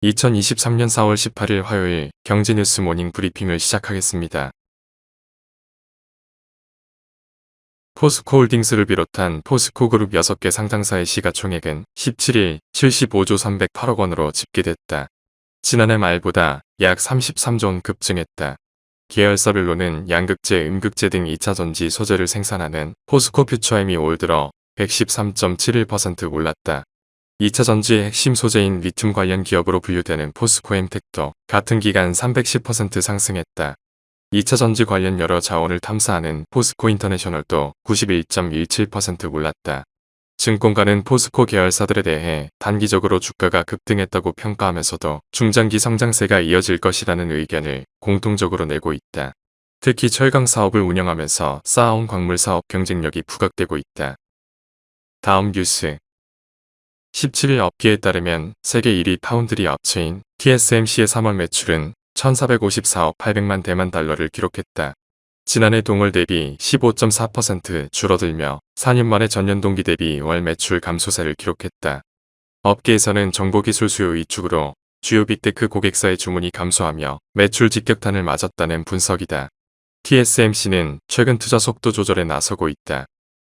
2023년 4월 18일 화요일 경제뉴스 모닝 브리핑을 시작하겠습니다. 포스코홀딩스를 비롯한 포스코그룹 6개 상장사의 시가총액은 17일 75조 308억 원으로 집계됐다. 지난해 말보다 약 33조 원 급증했다. 계열사별로는 양극재, 음극재 등 2차 전지 소재를 생산하는 포스코 퓨처엠이 올 들어 113.71% 올랐다. 2차 전지의 핵심 소재인 리튬 관련 기업으로 분류되는 포스코엠텍도 같은 기간 310% 상승했다. 2차 전지 관련 여러 자원을 탐사하는 포스코 인터내셔널도 91.17% 올랐다. 증권가는 포스코 계열사들에 대해 단기적으로 주가가 급등했다고 평가하면서도 중장기 성장세가 이어질 것이라는 의견을 공통적으로 내고 있다. 특히 철강 사업을 운영하면서 쌓아온 광물 사업 경쟁력이 부각되고 있다. 다음 뉴스. 17일 업계에 따르면 세계 1위 파운드리 업체인 TSMC의 3월 매출은 1,454억 800만 대만 달러를 기록했다. 지난해 동월 대비 15.4% 줄어들며 4년 만에 전년 동기 대비 월 매출 감소세를 기록했다. 업계에서는 정보기술 수요 위축으로 주요 빅테크 고객사의 주문이 감소하며 매출 직격탄을 맞았다는 분석이다. TSMC는 최근 투자 속도 조절에 나서고 있다.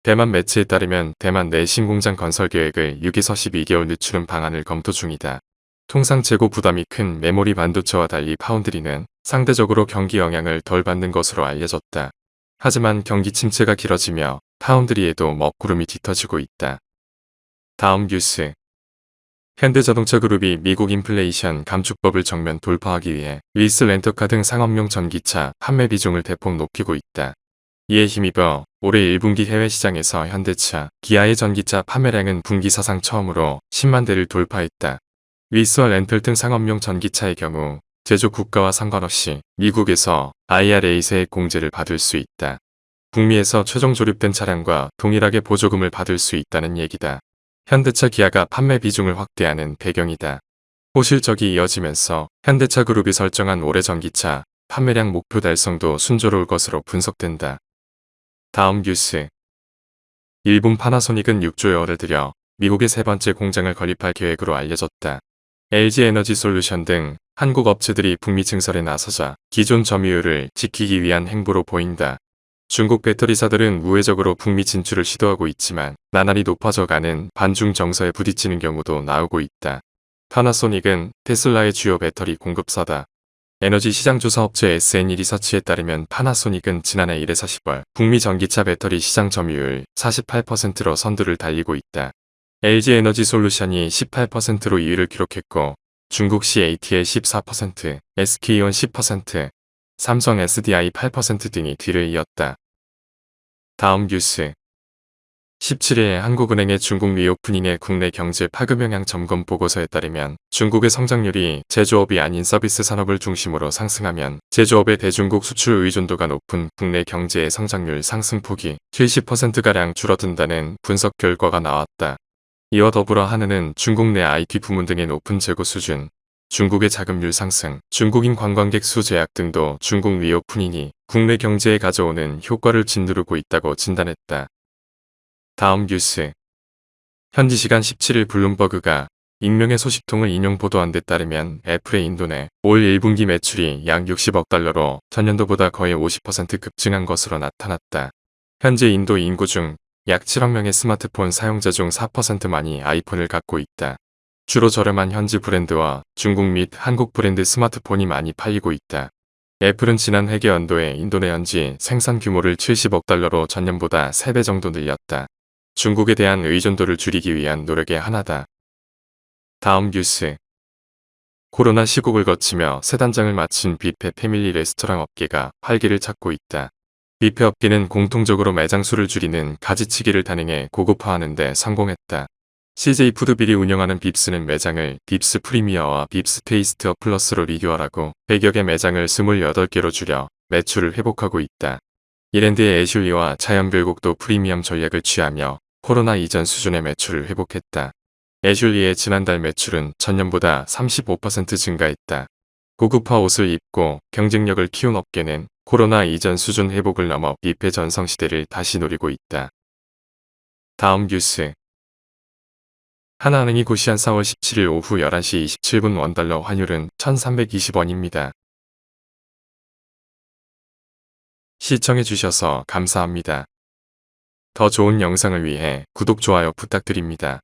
대만 매체에 따르면 대만 내 신공장 건설 계획을 6에서 12개월 늦추는 방안을 검토 중이다. 통상 재고 부담이 큰 메모리 반도체와 달리 파운드리는 상대적으로 경기 영향을 덜 받는 것으로 알려졌다. 하지만 경기 침체가 길어지며 파운드리에도 먹구름이 짙어지고 있다. 다음 뉴스. 현대자동차그룹이 미국 인플레이션 감축법을 정면 돌파하기 위해 리스 렌터카 등 상업용 전기차 판매 비중을 대폭 높이고 있다. 이에 힘입어 올해 1분기 해외 시장에서 현대차, 기아의 전기차 판매량은 분기 사상 처음으로 10만 대를 돌파했다. 리스와 렌털 등 상업용 전기차의 경우 제조 국가와 상관없이 미국에서 IRA 세액 공제를 받을 수 있다. 북미에서 최종 조립된 차량과 동일하게 보조금을 받을 수 있다는 얘기다. 현대차 기아가 판매 비중을 확대하는 배경이다. 호실적이 이어지면서 현대차 그룹이 설정한 올해 전기차 판매량 목표 달성도 순조로울 것으로 분석된다. 다음 뉴스. 일본 파나소닉은 6조의 원을 들여 미국의 세 번째 공장을 건립할 계획으로 알려졌다. LG에너지솔루션 등 한국 업체들이 북미 증설에 나서자 기존 점유율을 지키기 위한 행보로 보인다. 중국 배터리사들은 우회적으로 북미 진출을 시도하고 있지만 나날이 높아져가는 반중 정서에 부딪히는 경우도 나오고 있다. 파나소닉은 테슬라의 주요 배터리 공급사다. 에너지 시장 조사 업체 SNE 리서치에 따르면 파나소닉은 지난해 1에서 10월 북미 전기차 배터리 시장 점유율 48%로 선두를 달리고 있다. LG에너지솔루션이 18%로 2위를 기록했고 중국 CATL 14%, SK온 10%, 삼성 SDI 8% 등이 뒤를 이었다. 다음 뉴스. 17일 한국은행의 중국 리오프닝의 국내 경제 파급 영향 점검 보고서에 따르면 중국의 성장률이 제조업이 아닌 서비스 산업을 중심으로 상승하면 제조업의 대중국 수출 의존도가 높은 국내 경제의 성장률 상승폭이 70%가량 줄어든다는 분석 결과가 나왔다. 이와 더불어 한은은 중국 내 IT 부문 등의 높은 재고 수준, 중국의 자금률 상승, 중국인 관광객 수 제약 등도 중국 리오프닝이 국내 경제에 가져오는 효과를 짓누르고 있다고 진단했다. 다음 뉴스. 현지 시간 17일 블룸버그가 익명의 소식통을 인용 보도한 데 따르면 애플의 인도 내 올 1분기 매출이 약 60억 달러로 전년도보다 거의 50% 급증한 것으로 나타났다. 현재 인도 인구 중 약 7억 명의 스마트폰 사용자 중 4%만이 아이폰을 갖고 있다. 주로 저렴한 현지 브랜드와 중국 및 한국 브랜드 스마트폰이 많이 팔리고 있다. 애플은 지난 회계 연도에 인도 내 현지 생산 규모를 70억 달러로 전년보다 3배 정도 늘렸다. 중국에 대한 의존도를 줄이기 위한 노력의 하나다. 다음 뉴스. 코로나 시국을 거치며 새 단장을 마친 뷔페 패밀리 레스토랑 업계가 활기를 찾고 있다. 뷔페 업계는 공통적으로 매장 수를 줄이는 가지치기를 단행해 고급화하는 데 성공했다. CJ 푸드빌이 운영하는 빕스는 매장을 빕스 프리미어와 빕스 테이스트 플러스로 리뉴얼하고 100여 개 매장을 28개로 줄여 매출을 회복하고 있다. 이랜드의 애슐리와 자연별곡도 프리미엄 전략을 취하며 코로나 이전 수준의 매출을 회복했다. 애슐리의 지난달 매출은 전년보다 35% 증가했다. 고급화 옷을 입고 경쟁력을 키운 업계는 코로나 이전 수준 회복을 넘어 뷔페 전성시대를 다시 노리고 있다. 다음 뉴스. 하나은행이 고시한 4월 17일 오후 11시 27분 원달러 환율은 1320원입니다. 시청해주셔서 감사합니다. 더 좋은 영상을 위해 구독, 좋아요 부탁드립니다.